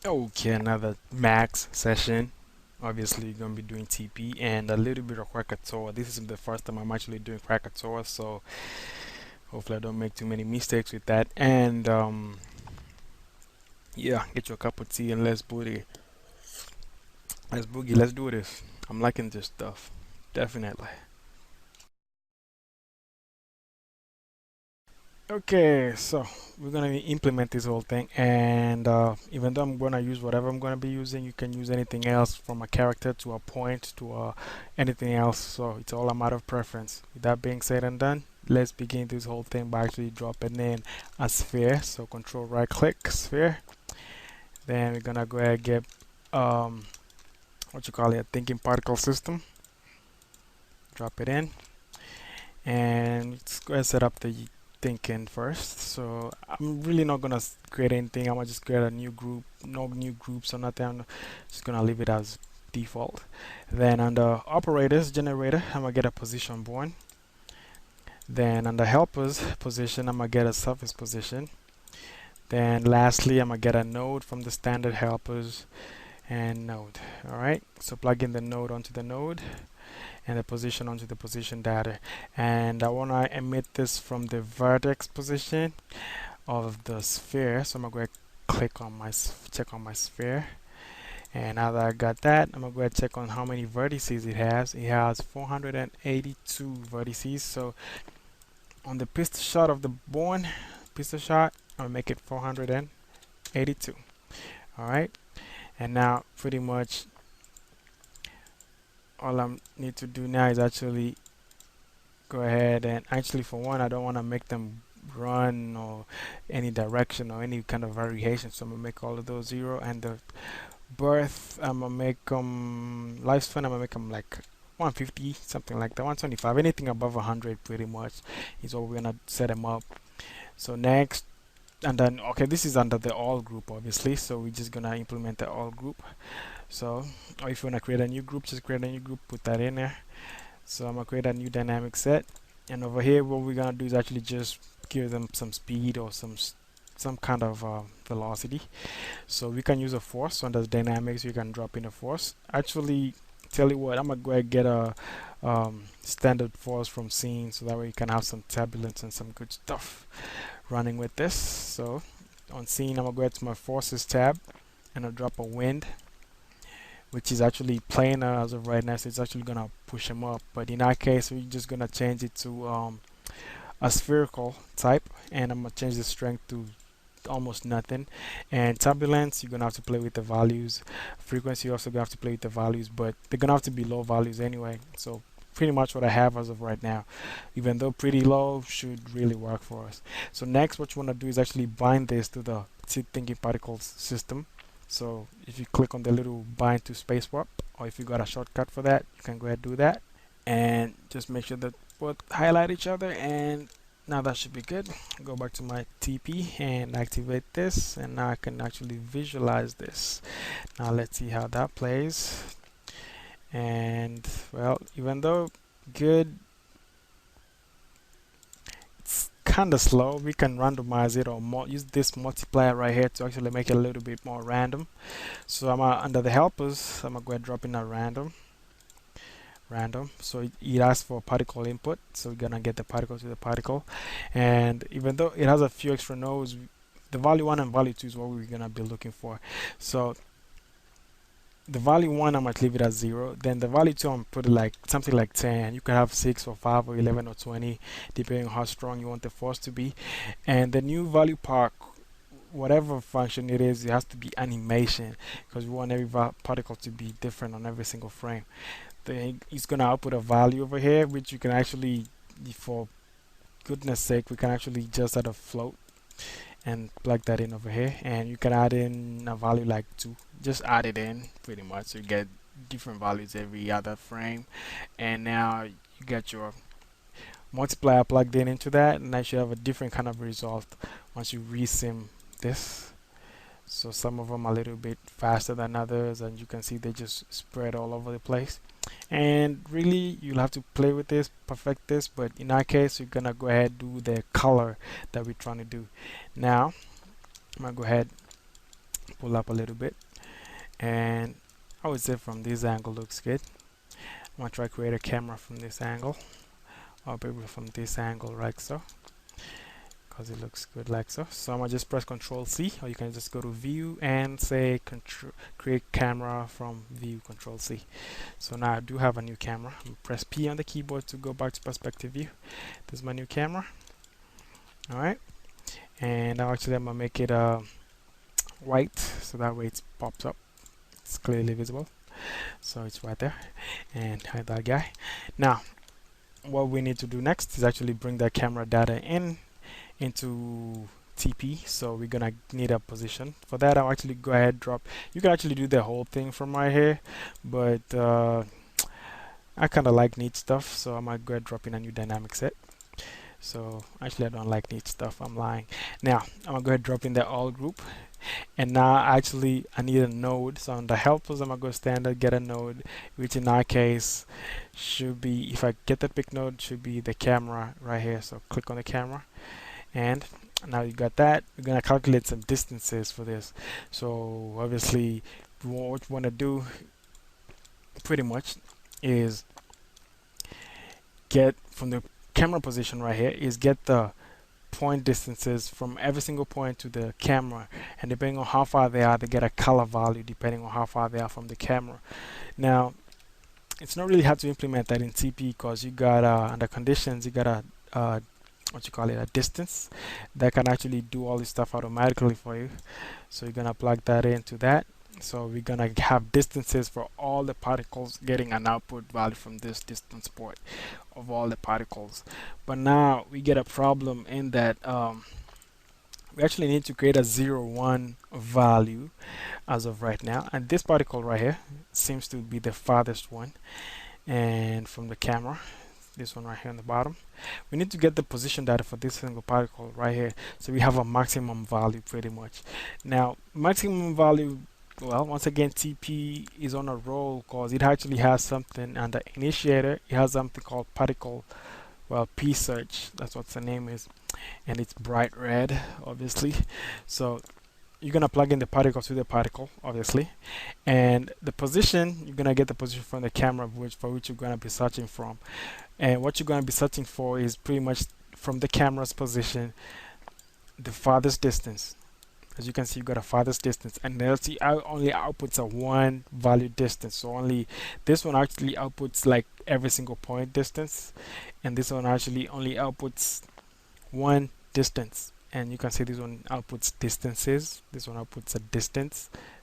Okay, another max session. Obviously, gonna be doing TP and a little bit of Krakatoa. This is the first time I'm actually doing Krakatoa, so hopefully I don't make too many mistakes with that. And yeah, get you a cup of tea and let's boogie. Let's boogie. Let's do this. I'm liking this stuff, definitely. Okay, so we're gonna implement this whole thing, and even though I'm gonna use whatever I'm gonna be using, you can use anything else from a character to a point to anything else. So it's all a matter of preference. With that being said and done, let's begin this whole thing by actually dropping in a sphere. So control right click sphere. Then we're gonna go ahead and get what you call it, a thinking particle system. Drop it in, and let's go ahead and set up the thinking first. So I'm really not gonna create anything. I'm gonna just create a new group, no new groups or nothing. I'm just gonna leave it as default. Then under operators generator, I'm gonna get a position born. Then under helpers position, I'm gonna get a surface position. Then lastly, I'm gonna get a node from the standard helpers and node. All right, so plug in the node onto the node and the position onto the position data, and I want to emit this from the vertex position of the sphere. So I'm gonna go ahead and click on my check on my sphere, and now that I got that, I'm gonna go ahead and check on how many vertices it has. It has 482 vertices. So on the pistol shot of the born pistol shot, I'm gonna make it 482. All right, and now pretty much all I need to do now is actually go ahead and actually, for one, I don't want to make them run or any direction or any kind of variation, so I'm gonna make all of those 0. And the birth, I'm gonna make them lifespan, I'm gonna make them like 150, something like that, 125. Anything above 100 pretty much is what we're gonna set them up. So next, and then okay, this is under the all group obviously, so we're just gonna implement the all group. So or if you want to create a new group, just create a new group, put that in there. So I'm gonna create a new dynamic set, and over here what we're gonna do is actually just give them some speed or some kind of velocity. So we can use a force. So under dynamics you can drop in a force. Actually, tell you what, I'm gonna go ahead and get a standard force from scene, so that way you can have some turbulence and some good stuff running with this. So on scene, I'm gonna go ahead to my forces tab and I'll drop a wind, which is actually planar as of right now, so it's actually gonna push them up. But in our case, we're just gonna change it to a spherical type, and I'm gonna change the strength to almost nothing. And turbulence, you're gonna have to play with the values. Frequency, you're also gonna have to play with the values, but they're gonna have to be low values anyway. So pretty much what I have as of right now, even though pretty low, should really work for us. So next, what you want to do is actually bind this to the thinking particles system. So if you click on the little bind to space warp, or if you got a shortcut for that, you can go ahead and do that, and just make sure that both highlight each other. And now that should be good. Go back to my TP and activate this, and now I can actually visualize this. Now let's see how that plays. And well, even though good, it's kind of slow. We can randomize it or use this multiplier right here to actually make it a little bit more random. So I'm under the helpers, I'm gonna go ahead and drop in a random. So it asks for particle input, so we're gonna get the particle to the particle. And even though it has a few extra nodes, the value 1 and value 2 is what we're gonna be looking for. So the value 1, I might leave it at 0. Then the value 2, I'm put it like something like 10. You can have 6 or 5 or 11 or 20, depending on how strong you want the force to be. And the new value part, whatever function it is, it has to be animation, because we want every particle to be different on every single frame. Then it's going to output a value over here, which you can actually, for goodness sake, we can actually just add a float and plug that in over here, and you can add in a value like 2. Just add it in pretty much, so you get different values every other frame. And now you get your multiplier plugged in into that, and I should have a different kind of result once you resim this. So some of them are a little bit faster than others, and you can see they just spread all over the place. And really, you'll have to play with this, perfect this, but in our case, we're gonna go ahead and do the color that we're trying to do. Now I'm gonna go ahead pull up a little bit, and I would say from this angle looks good. I'm gonna try create a camera from this angle, or maybe from this angle like so, because it looks good like so. So I'm gonna just press Control C, or you can just go to View and say create camera from View, Control C. So now I do have a new camera. Press P on the keyboard to go back to perspective view. This is my new camera. All right, and now actually I'm gonna make it white, so that way it pops up. It's clearly visible. So it's right there, and hide that guy. Now, what we need to do next is actually bring the camera data into TP. So we're gonna need a position for that. I'll actually go ahead drop. You can actually do the whole thing from right here, but I kind of like neat stuff, so I might go ahead drop in a new dynamic set. So actually I don't like neat stuff, I'm lying. Now I'm gonna go ahead drop in the all group, and now actually I need a node. So on the helpers I'm gonna go standard get a node, which in our case should be, if I get the pick node, should be the camera right here. So click on the camera, and now you got that. We're gonna calculate some distances for this. So obviously what you want to do pretty much is get from the camera position right here, is get the point distances from every single point to the camera, and depending on how far they are, they get a color value depending on how far they are from the camera. Now it's not really hard to implement that in TP, because you got under conditions you got a what you call it, a distance that can actually do all this stuff automatically for you. So you're gonna plug that into that. So we're gonna have distances for all the particles getting an output value from this distance port of all the particles. But now we get a problem in that we actually need to create a 0, 1 value as of right now, and this particle right here seems to be the farthest one, and from the camera, this one right here on the bottom, we need to get the position data for this single particle right here, so we have a maximum value pretty much. Now maximum value, well, once again TP is on a roll because it actually has something under initiator. It has something called particle, well, P search, that's what the name is, and it's bright red obviously. So you're gonna plug in the particle to the particle obviously, and the position, you're gonna get the position from the camera for which you're gonna be searching from. And what you're gonna be searching for is pretty much from the camera's position the farthest distance. As you can see, you got a farthest distance, and LT only outputs a 1 value distance. So only this one actually outputs like every single point distance, and this one actually only outputs 1 distance. And you can see this one outputs distances, this one outputs a distance,